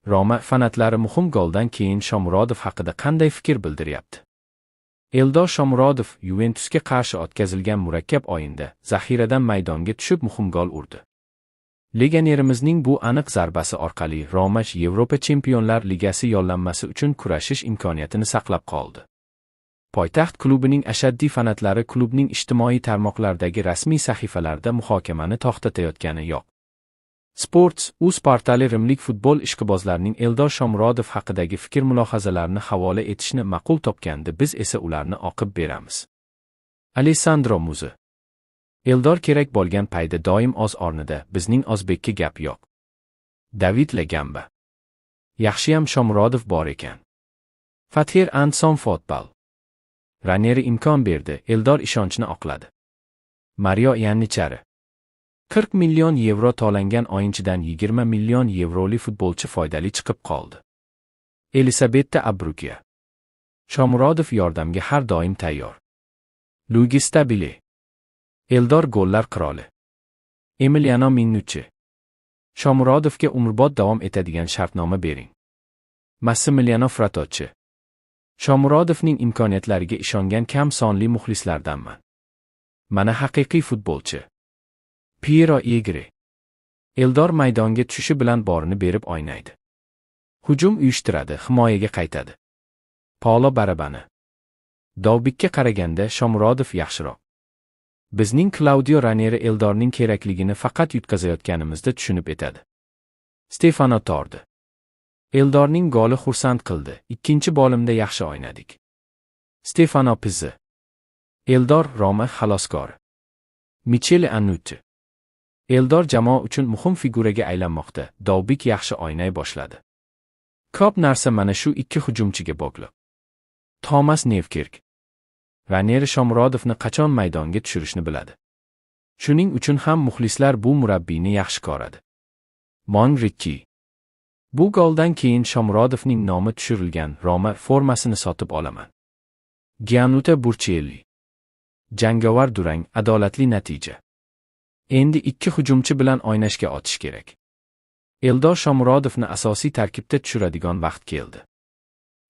Roma fanatlari muhim goldan keyin Shomurodov haqida qanday fikr bildiryapti? Eldor Shomurodov Yuventusga qarshi o'tkazilgan murakkab o'yinda zaxiradan maydonga tushib muhim gol urdi. Legionerimizning bu aniq zarbasi orqali Roma Yevropa Chempionlar Ligasi yo'llanmasi uchun kurashish imkoniyatini saqlab qoldi. Poytaxt klubining ashaddiy fanatlari klubning ijtimoiy tarmoqlardagi rasmiy sahifalarida muhokamani to'xtatayotgani yo'q. Sports.uz portali rimlik futbol ishqibozlarining Eldor Shomurodov haqidagi fikr-mulohazalarini havola etishni ma'qul topgandi, biz esa ularni o'qib beramiz. Alessandro Muzi. Eldor kerak bo'lgan payda doim o'z o'rnida, bizning o'zbekka gap yo'q. David Legamba. Yaxshiyam Shomurodov bor ekan. Fathir Anson Fotbal. Ranieri imkon berdi, Eldor ishonchni oqladi. Mario Yannichari. 40 million yevro to'langan o'yinchidan 20 million yevroli futbolchi foydali chiqib qoldi. Elisabetta Abrukia. Shomurodov yordamga har doim tayyor. Luigi Stabile. Eldor gollar qiroli. Emiliano Minucci. Shomurodovga umrbod davom etadigan shartnoma bering. Massimiliano Fratocchi. Shomurodovning imkoniyatlariga ishongan kam sonli muxlislardanman. Mana haqiqiy futbolchi. Piero Egri. Eldor maydonga tushishi bilan borini berib o'ynaydi. Hujum uyushtiradi, himoyaga qaytadi. Paulo Barabani. Dovbikka qaraganda Shomurodov yaxshiroq. Bizning Claudio Ranieri Eldorning kerakligini faqat yutqazayotganimizda tushunib etadi. Stefano Tordi. Eldorning goli xursand qildi. Ikkinchi bo'limda yaxshi o'ynadik. Stefano Pizzi. Eldor Roma xaloskori. Michele Annucci. Eldor jamoa uchun muhim figuraga aylanmoqda. Dovbik yaxshi o'ynay boshladi. Ko'p narsa mana shu ikki hujumchiga bog'liq. Thomas Nevkirk. Ranieri Shomurodovni qachon maydonga tushirishni biladi. Shuning uchun ham muxlislar bu murabbiyni yaxshi ko'radi. Monricki. Bu goldan keyin Shomurodovning nomi tushirilgan Roma formasini sotib olaman. Gianluca Burchelli. Jangovar durang, adolatli natija. Endi ikki hujumchi bilan o'ynashga o'tish kerak. Eldor Shomurodovni asosiy tarkibda tushiradigan vaqt keldi.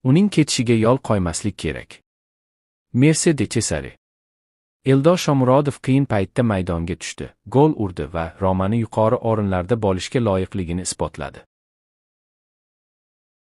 Uning ketishiga yo'l qo'ymaslik kerak. Merse de Cesare. Eldor Shomurodov qiyin paytda maydonga tushdi, gol urdi va Romani yuqori o'rinlarda bo'lishga loyiqligini isbotladi.